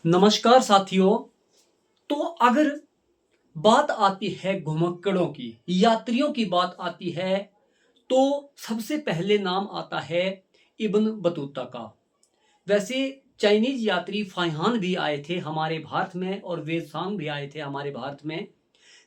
नमस्कार साथियों। तो अगर बात आती है घुमक्कड़ों की, यात्रियों की बात आती है, तो सबसे पहले नाम आता है इब्न बतूता का। वैसे चाइनीज यात्री फाइहान भी आए थे हमारे भारत में और वेसांग भी आए थे हमारे भारत में।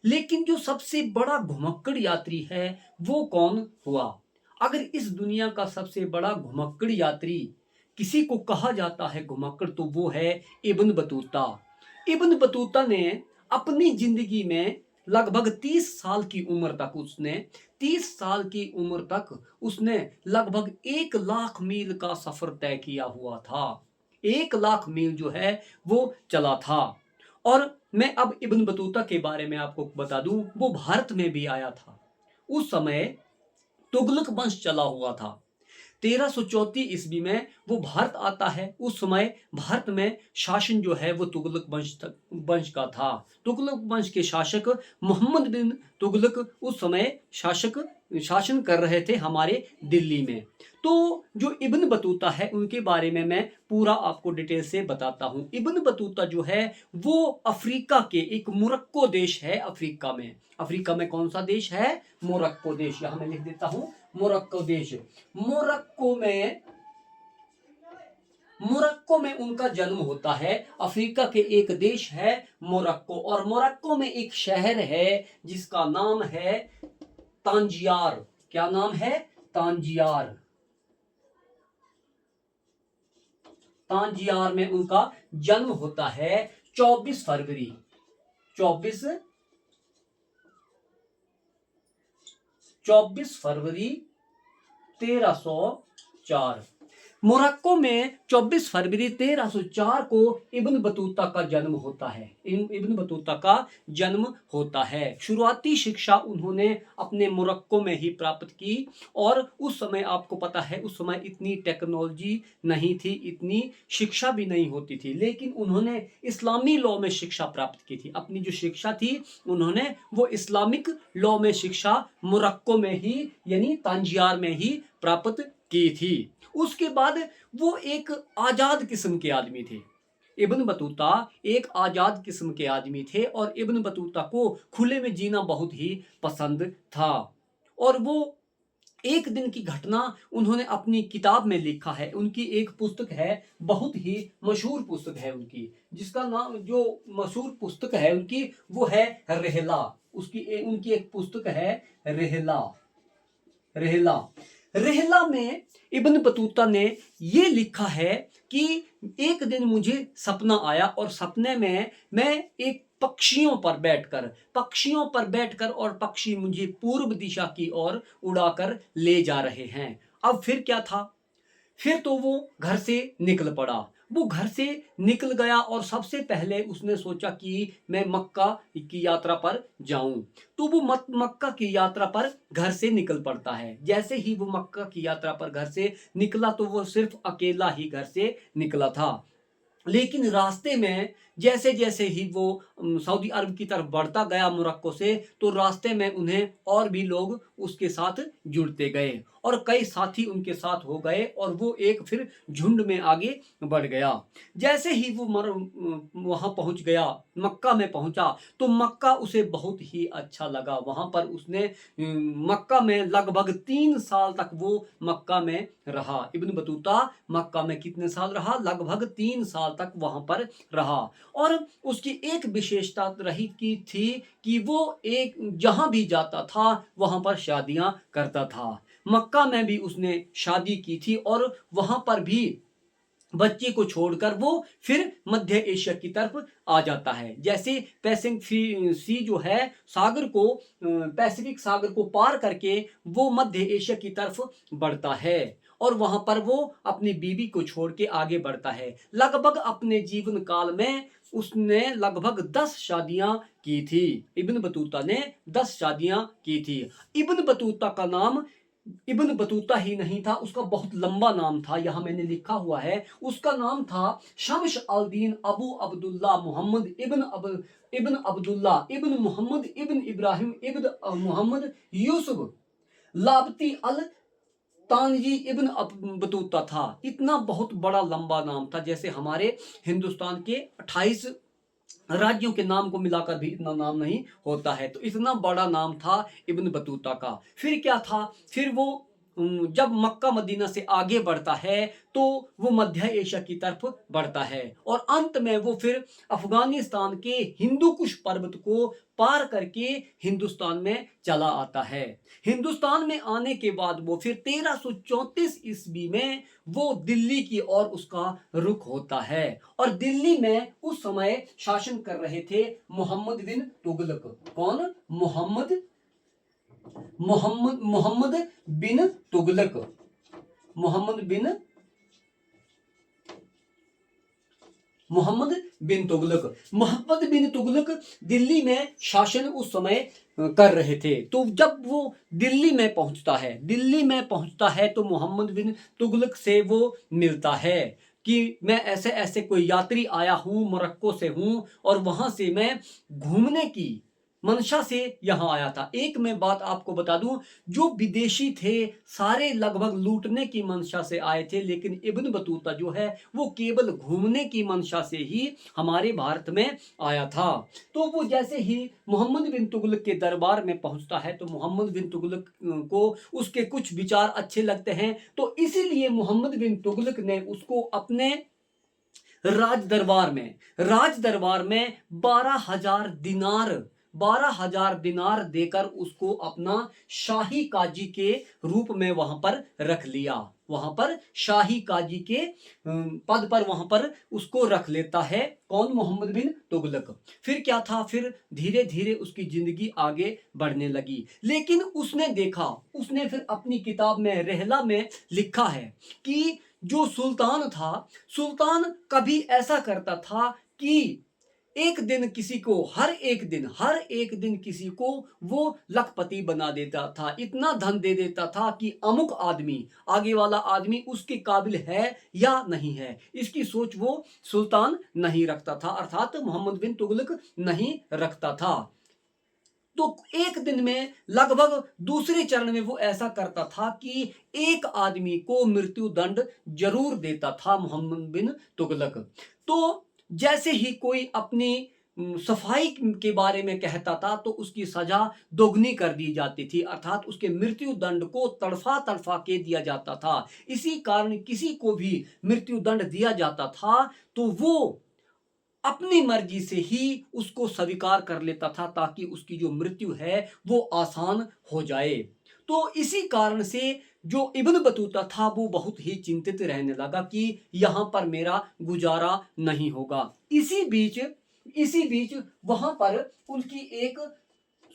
लेकिन जो सबसे बड़ा घुमक्कड़ यात्री है वो कौन हुआ? अगर इस दुनिया का सबसे बड़ा घुमक्कड़ यात्री किसी को कहा जाता है घुमक्कड़, तो वो है इब्न बतूता। इब्न बतूता ने अपनी जिंदगी में लगभग 30 साल की उम्र तक उसने 30 साल की उम्र तक उसने लगभग 1 लाख मील का सफर तय किया हुआ था। 1 लाख मील जो है वो चला था। और मैं अब इब्न बतूता के बारे में आपको बता दूं, वो भारत में भी आया था। उस समय तुगलक वंश चला हुआ था। 1334 ईस्वी में वो भारत आता है। उस समय भारत में शासन जो है वो तुगलक वंश का था। तुगलक वंश के शासक मोहम्मद बिन तुगलक उस समय शासन कर रहे थे हमारे दिल्ली में। तो जो इब्न बतूता है उनके बारे में मैं पूरा आपको डिटेल से बताता हूँ। इब्न बतूता जो है वो अफ्रीका के एक मोरक्को देश है। अफ्रीका में कौन सा देश है? मोरक्को देश। यहां मैं लिख देता हूं, मोरक्को देश। मोरक्को में मोरक्को में उनका जन्म होता है। अफ्रीका के एक देश है मोरक्को, और मोरक्को में एक शहर है जिसका नाम है तांजियार। क्या नाम है? तांजियार। तांजियार में उनका जन्म होता है 24 फरवरी 1304। मोरक्को में 24 फरवरी 1304 को इब्न बतूता का जन्म होता है। इब्न बतूता का जन्म होता है। शुरुआती शिक्षा उन्होंने अपने मोरक्को में ही प्राप्त की। और उस समय आपको पता है, उस समय इतनी टेक्नोलॉजी नहीं थी, इतनी शिक्षा भी नहीं होती थी। लेकिन उन्होंने इस्लामी लॉ में शिक्षा प्राप्त की थी। अपनी जो शिक्षा थी उन्होंने वो इस्लामिक लॉ में शिक्षा मोरक्को में ही, यानी तांजियार में ही प्राप्त की थी। उसके बाद वो एक आजाद किस्म के आदमी थे। इब्न बतूता एक आजाद किस्म के आदमी थे और इब्न बतूता को खुले में जीना बहुत ही पसंद था। और वो एक दिन की घटना उन्होंने अपनी किताब में लिखा है। उनकी एक पुस्तक है, बहुत ही मशहूर पुस्तक है उनकी, जिसका नाम, जो मशहूर पुस्तक है उनकी, वो है रेहला। उनकी एक पुस्तक है रेहला। रेहला रेहला में इब्न बतूता ने ये लिखा है कि एक दिन मुझे सपना आया और सपने में मैं एक पक्षियों पर बैठकर और पक्षी मुझे पूर्व दिशा की ओर उड़ाकर ले जा रहे हैं। अब फिर क्या था? फिर तो वो घर से निकल पड़ा। वो घर से निकल गया और सबसे पहले उसने सोचा कि मैं मक्का की यात्रा पर जाऊं। तो वो मक्का की यात्रा पर घर से निकल पड़ता है। जैसे ही वो मक्का की यात्रा पर घर से निकला, तो वो सिर्फ अकेला ही घर से निकला था। लेकिन रास्ते में जैसे जैसे ही वो सऊदी अरब की तरफ बढ़ता गया मोरक्को से, तो रास्ते में उन्हें और भी लोग उसके साथ जुड़ते गए और कई साथी उनके साथ हो गए और वो एक फिर झुंड में आगे बढ़ गया। जैसे ही वो वहां पहुंच गया, मक्का में पहुंचा, तो मक्का उसे बहुत ही अच्छा लगा। वहां पर उसने मक्का में लगभग 3 साल तक वो मक्का में रहा। इब्न बतूता मक्का में कितने साल रहा? लगभग 3 साल तक वहां पर रहा। और उसकी एक विशेषता रही की थी कि वो एक जहां भी जाता था वहां पर शादियां करता था। मक्का में भी उसने शादी की थी और वहां पर भी बच्चे को छोड़कर वो फिर मध्य एशिया की तरफ आ जाता है। जैसे पैसिफिक सी जो है, सागर को, पैसिफिक सागर को पार करके वो मध्य एशिया की तरफ बढ़ता है और वहां पर वो अपनी बीवी को छोड़ के आगे बढ़ता है। लगभग अपने जीवन काल में उसने लगभग 10 शादियां की थी। इब्न बतूता ने 10 शादियां की थी। इब्न बतूता का नाम इब्न बतूता ही नहीं था, उसका बहुत लंबा नाम था। यहां मैंने लिखा हुआ है, उसका नाम था शम्स अल दीन अबू अब्दुल्ला मोहम्मद इब्न अब्दुल्ला इब्न मोहम्मद इब्न इब्राहिम इब्न मोहम्मद यूसुफ लाबती अल तानजी इब्न बतूता था। इतना बहुत बड़ा लंबा नाम था, जैसे हमारे हिंदुस्तान के 28 राज्यों के नाम को मिलाकर भी इतना नाम नहीं होता है। तो इतना बड़ा नाम था इब्न बतूता का। फिर क्या था, फिर वो जब मक्का मदीना से आगे बढ़ता है तो वो मध्य एशिया की तरफ बढ़ता है और अंत में वो फिर अफगानिस्तान के हिंदू कुश पर्वत को पार करके हिंदुस्तान में चला आता है। हिंदुस्तान में आने के बाद वो फिर 1334 ईस्वी में वो दिल्ली की ओर उसका रुख होता है और दिल्ली में उस समय शासन कर रहे थे मोहम्मद बिन तुगलक। कौन? मोहम्मद मोहम्मद मोहम्मद बिन तुगलक। मोहम्मद बिन मोहम्मद बिन तुगलक। मोहम्मद बिन तुगलक दिल्ली में शासन उस समय कर रहे थे। तो जब वो दिल्ली में पहुंचता है, दिल्ली में पहुंचता है तो मोहम्मद बिन तुगलक से वो मिलता है कि मैं ऐसे ऐसे कोई यात्री आया हूं, मोरक्को से हूं और वहां से मैं घूमने की मंशा से यहां आया था। एक मैं बात आपको बता दूं, जो विदेशी थे सारे लगभग लूटने की मंशा से आए थे, लेकिन इब्न बतूता जो है वो केवल घूमने की मंशा से ही हमारे भारत में आया था। तो वो जैसे ही मोहम्मद बिन तुगलक के दरबार में पहुंचता है तो मोहम्मद बिन तुगलक को उसके कुछ विचार अच्छे लगते हैं, तो इसीलिए मोहम्मद बिन तुगलक ने उसको अपने राज दरबार में 12,000 दिनार देकर उसको अपना शाही काजी के रूप में वहां पर रख लिया। वहां पर शाही काजी के पद पर वहां पर उसको रख लेता है। कौन? मोहम्मद बिन तुगलक। फिर क्या था, फिर धीरे धीरे उसकी जिंदगी आगे बढ़ने लगी, लेकिन उसने फिर अपनी किताब में रहला में लिखा है कि जो सुल्तान था, सुल्तान कभी ऐसा करता था कि एक दिन किसी को हर एक दिन किसी को वो लखपति बना देता था, इतना धन दे देता था कि अमुक आदमी, आगे वाला आदमी उसके काबिल है या नहीं है, इसकी सोच वो सुल्तान नहीं रखता था, अर्थात मोहम्मद बिन तुगलक नहीं रखता था। तो एक दिन में लगभग दूसरे चरण में वो ऐसा करता था कि एक आदमी को मृत्यु दंड जरूर देता था मोहम्मद बिन तुगलक। तो जैसे ही कोई अपनी सफाई के बारे में कहता था तो उसकी सजा दोगुनी कर दी जाती थी, अर्थात उसके मृत्यु दंड को तड़फा तड़फा के दिया जाता था। इसी कारण किसी को भी मृत्यु दंड दिया जाता था तो वो अपनी मर्जी से ही उसको स्वीकार कर लेता था ताकि उसकी जो मृत्यु है वो आसान हो जाए। तो इसी कारण से जो इब्न बतूता था वो बहुत ही चिंतित रहने लगा कि यहां पर मेरा गुजारा नहीं होगा। इसी बीच वहां पर उनकी एक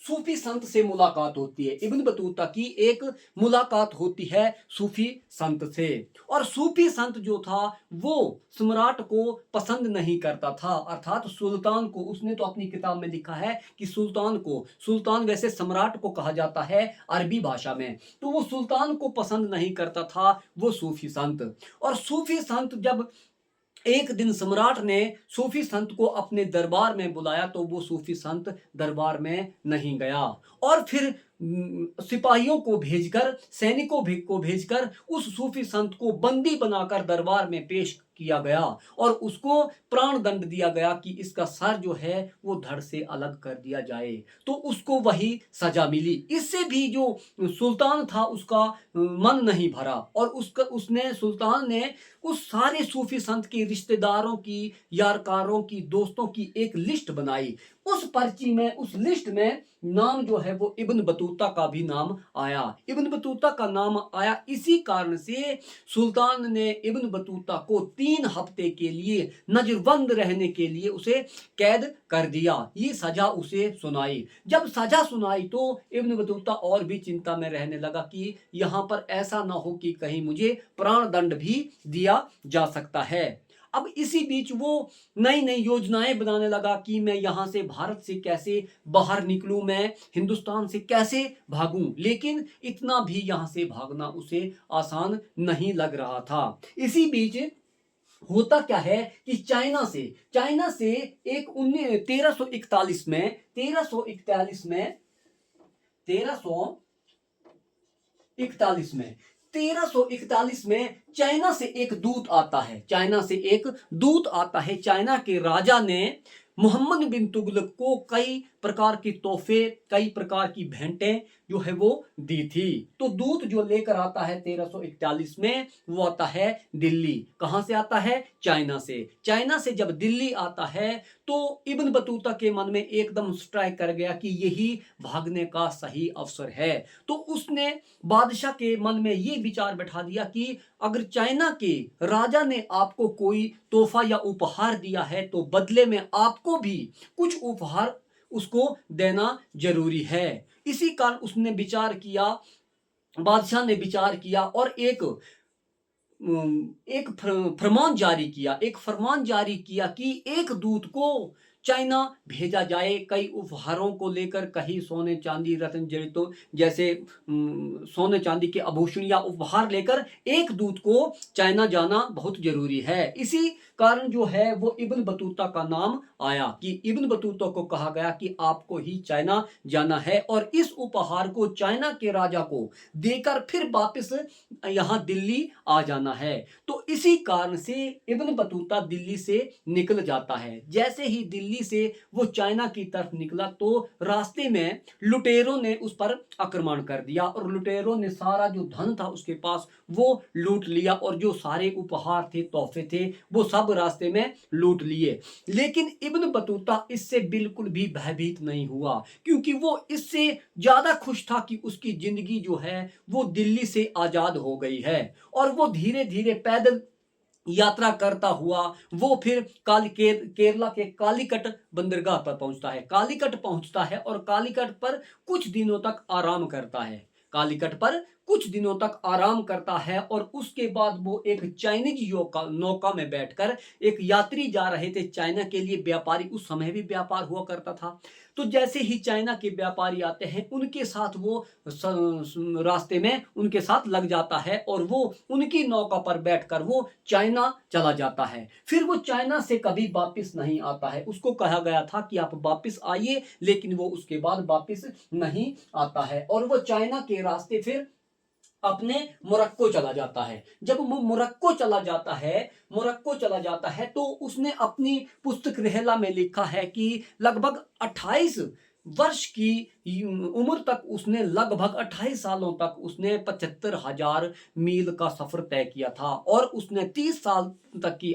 सूफी संत से मुलाकात होती है। इब्न बतूता की एक मुलाकात होती है सूफी संत से, और सूफी संत जो था वो सम्राट को पसंद नहीं करता था, अर्थात सुल्तान को। उसने तो अपनी किताब में लिखा है कि सुल्तान वैसे सम्राट को कहा जाता है अरबी भाषा में, तो वो सुल्तान को पसंद नहीं करता था वो सूफी संत। और सूफी संत जब एक दिन सम्राट ने सूफी संत को अपने दरबार में बुलाया तो वो सूफी संत दरबार में नहीं गया, और फिर सिपाहियों को भेजकर, सैनिकों को भेजकर उस सूफी संत को बंदी बनाकर दरबार में पेश किया गया और उसको प्राण दंड दिया गया कि इसका सर जो है वो धड़ से अलग कर दिया जाए। तो उसको वही सजा मिली। इससे भी जो सुल्तान था उसका मन नहीं भरा और सुल्तान ने उस सारे सूफी संत के रिश्तेदारों की, यारकारों की, दोस्तों की एक लिस्ट बनाई। उस लिस्ट में नाम जो है वो इब्न बतूता का भी नाम आया। इब्न बतूता का नाम आया इसी कारण से सुल्तान ने इब्न बतूता को 3 हफ्ते के लिए नजरबंद रहने के लिए उसे कैद कर दिया। ये सजा उसे सुनाई। जब सजा सुनाई तो इब्न बतूता और भी चिंता में रहने लगा कि यहाँ पर ऐसा ना हो कि कहीं मुझे प्राण दंड भी दिया जा सकता है। अब इसी बीच वो नई नई योजनाएं बनाने लगा कि मैं यहाँ से, भारत से कैसे बाहर निकलूं, मैं हिंदुस्तान से कैसे भागूं। लेकिन इतना भी यहाँ से भागना उसे आसान नहीं लग रहा था। इसी बीच होता क्या है कि चाइना से एक 1341 में 1341 में 1341 में चाइना से एक दूत आता है, चाइना से एक दूत आता है। चाइना के राजा ने मोहम्मद बिन तुगलक को कई प्रकार के तोहफे, कई प्रकार की भेंटें जो है वो दी थी। तो दूत जो लेकर आता है 1341 में, वो आता है दिल्ली। कहां से आता है? चाइना से। चाइना से जब दिल्ली आता है तो इब्न बतूता के मन में एकदम स्ट्राइक कर गया कि यही भागने का सही अवसर है। तो उसने बादशाह के मन में ये विचार बैठा दिया कि अगर चाइना के राजा ने आपको कोई तोहफा या उपहार दिया है तो बदले में आपको भी कुछ उपहार उसको देना जरूरी है। इसी कारण उसने विचार किया, बादशाह ने विचार किया और एक फरमान जारी किया, एक फरमान जारी किया कि एक दूत को चाइना भेजा जाए कई उपहारों को लेकर, कहीं सोने चांदी रत्न जड़ितों जैसे सोने चांदी के आभूषण या उपहार लेकर एक दूत को चाइना जाना बहुत जरूरी है। इसी कारण जो है वो इब्न बतूता का नाम आया कि इब्न बतूता को कहा गया कि आपको ही चाइना जाना है और इस उपहार को चाइना के राजा को देकर फिर वापस यहाँ दिल्ली आ जाना है। तो इसी कारण से इब्न बतूता दिल्ली से निकल जाता है। जैसे ही दिल्ली से वो चाइना की तरफ निकला तो रास्ते में लुटेरों ने उस पर आक्रमण कर दिया और लुटेरों ने सारा जो धन था उसके पास वो लूट लिया और जो सारे उपहार थे, तोहफे थे, वो सब रास्ते में लूट लिए। लेकिन इब्न बतूता इससे बिल्कुल भी भयभीत नहीं हुआ, क्योंकि वो इससे ज्यादा खुश था कि उसकी जिंदगी जो है वो दिल्ली से आजाद हो गई है। और वो धीरे धीरे पैदल यात्रा करता हुआ वो फिर केरला के कालीकट बंदरगाह पर पहुंचता है। कालीकट पहुंचता है और कालीकट पर कुछ दिनों तक आराम करता है। कालीकट पर कुछ दिनों तक आराम करता है और उसके बाद वो एक चाइनीज नौका में बैठकर, एक यात्री जा रहे थे चाइना के लिए, व्यापारी, उस समय भी व्यापार हुआ करता था। तो जैसे ही चाइना के व्यापारी आते हैं उनके साथ वो रास्ते में उनके साथ लग जाता है और वो उनकी नौका पर बैठकर वो चाइना चला जाता है। फिर वो चाइना से कभी वापस नहीं आता है। उसको कहा गया था कि आप वापस आइए, लेकिन वो उसके बाद वापस नहीं आता है और वो चाइना के रास्ते फिर अपने मोरक्को चला जाता है। जब वो मोरक्को चला जाता है तो उसने अपनी पुस्तक रिहला में लिखा है कि लगभग 28 वर्ष की उम्र तक उसने, लगभग 28 सालों तक उसने 75,000 मील का सफर तय किया था और उसने 30 साल तक की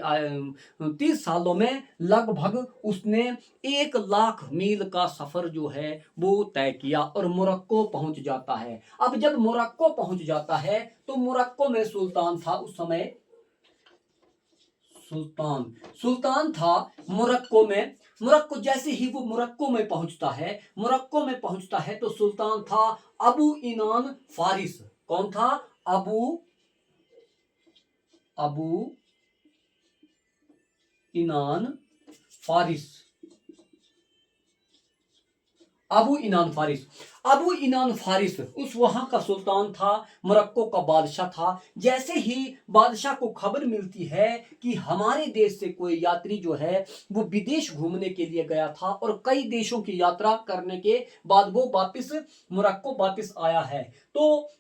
30 सालों में लगभग उसने 1 लाख मील का सफर जो है वो तय किया और मोरक्को पहुंच जाता है। अब जब मोरक्को पहुंच जाता है तो मोरक्को में सुल्तान था उस समय, सुल्तान था मोरक्को में। जैसे ही वो मोरक्को में पहुंचता है तो सुल्तान था अबू इनान फारिस। कौन था? अबू इनान फारिस। अबू इनान फारिस उस वहां का सुल्तान था, मोरक्को का बादशाह था। जैसे ही बादशाह को खबर मिलती है कि हमारे देश से कोई यात्री जो है वो विदेश घूमने के लिए गया था और कई देशों की यात्रा करने के बाद वो वापस मोरक्को वापस आया है, तो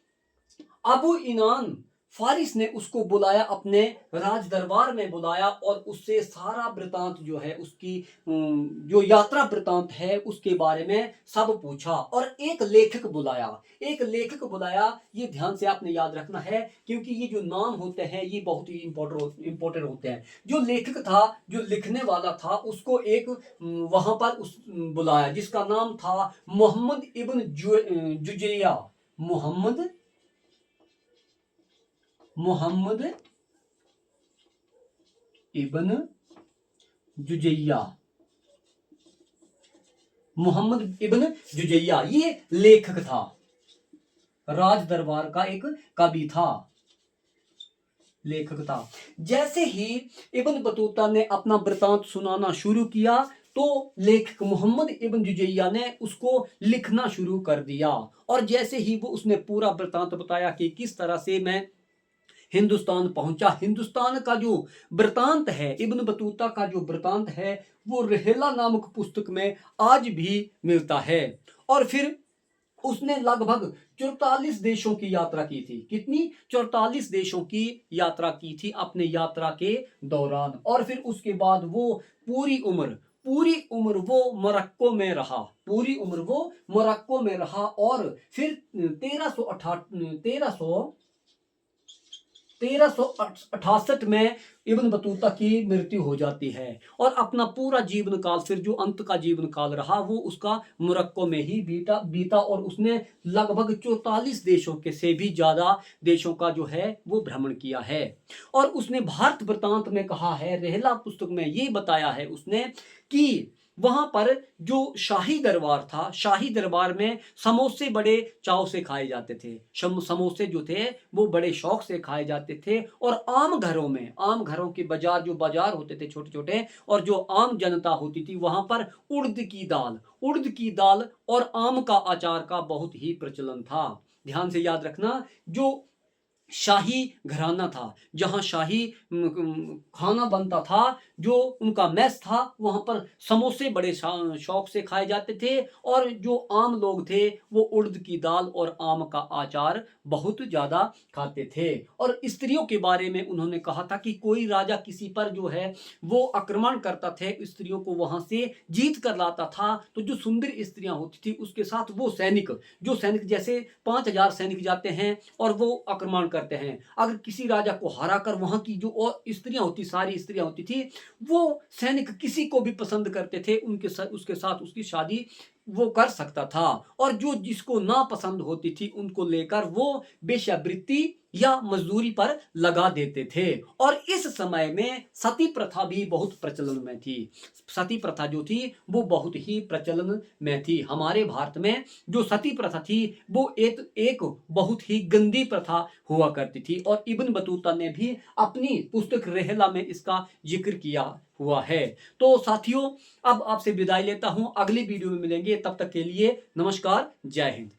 अबू इनान फारिस ने उसको बुलाया, अपने राज दरबार में बुलाया और उससे सारा वृतांत जो है, उसकी जो यात्रा वृतांत है उसके बारे में सब पूछा और एक लेखक बुलाया। ये ध्यान से आपने याद रखना है क्योंकि ये जो नाम होते हैं ये बहुत ही इंपॉर्टेंट होते हैं। जो लेखक था, जो लिखने वाला था, उसको एक वहां पर बुलाया जिसका नाम था मोहम्मद इब्न जुजैया। मोहम्मद इब्न जुजैया ये लेखक था, राज दरबार का एक कवि था, लेखक था। जैसे ही इब्न बतूता ने अपना वृतांत सुनाना शुरू किया तो लेखक मोहम्मद इब्न जुजैया ने उसको लिखना शुरू कर दिया और जैसे ही वो उसने पूरा वृतांत बताया कि किस तरह से मैं हिंदुस्तान पहुंचा। हिंदुस्तान का जो वृतांत है, इब्न बतूता का जो वृतांत है, वो रिहला नामक पुस्तक में आज भी मिलता है। और फिर उसने लगभग 44 देशों की यात्रा की थी। कितनी? 44 देशों की यात्रा की थी अपने यात्रा के दौरान। और फिर उसके बाद वो पूरी उम्र वो मोरक्को में रहा। पूरी उम्र वो मोरक्को में रहा और फिर 1368 में इब्न बतूता की मृत्यु हो जाती है और अपना पूरा जीवन काल, फिर जो अंत का जीवन काल रहा, वो उसका मोरक्को में ही बीता और उसने लगभग 44 देशों के से भी ज्यादा देशों का जो है वो भ्रमण किया है। और उसने भारत वृतांत में कहा है, रेहला पुस्तक में ये बताया है उसने कि वहां पर जो शाही दरबार था, शाही दरबार में समोसे बड़े चाव से खाए जाते थे। समोसे जो थे वो बड़े शौक से खाए जाते थे। और आम घरों के बाजार, जो बाजार होते थे छोटे छोटे, और जो आम जनता होती थी वहां पर उड़द की दाल और आम का अचार का बहुत ही प्रचलन था। ध्यान से याद रखना, जो शाही घराना था, जहां शाही खाना बनता था, जो उनका मेस था, वहां पर समोसे बड़े शौक से खाए जाते थे। और जो आम लोग थे वो उड़द की दाल और आम का अचार बहुत ज्यादा खाते थे। और स्त्रियों के बारे में उन्होंने कहा था कि कोई राजा किसी पर जो है वो आक्रमण करता थे, स्त्रियों को वहां से जीत कर लाता था, तो जो सुंदर स्त्रियां होती थी उसके साथ वो सैनिक जैसे 5000 सैनिक जाते हैं और वो आक्रमण करते हैं, अगर किसी राजा को हराकर वहां की जो और स्त्रियां होती, सारी स्त्रियां होती थी, वो सैनिक किसी को भी पसंद करते थे, उसके साथ उसकी शादी वो कर सकता था। और जो जिसको ना पसंद होती थी उनको लेकर वो वेश्यावृत्ति या मजदूरी पर लगा देते थे। और इस समय में सती प्रथा भी बहुत प्रचलन में थी। सती प्रथा जो थी वो बहुत ही प्रचलन में थी। हमारे भारत में जो सती प्रथा थी वो एक बहुत ही गंदी प्रथा हुआ करती थी। और इब्न बतूता ने भी अपनी पुस्तक रेहला में इसका जिक्र किया हुआ है। तो साथियों, अब आपसे विदाई लेता हूं, अगली वीडियो में मिलेंगे, तब तक के लिए नमस्कार, जय हिंद।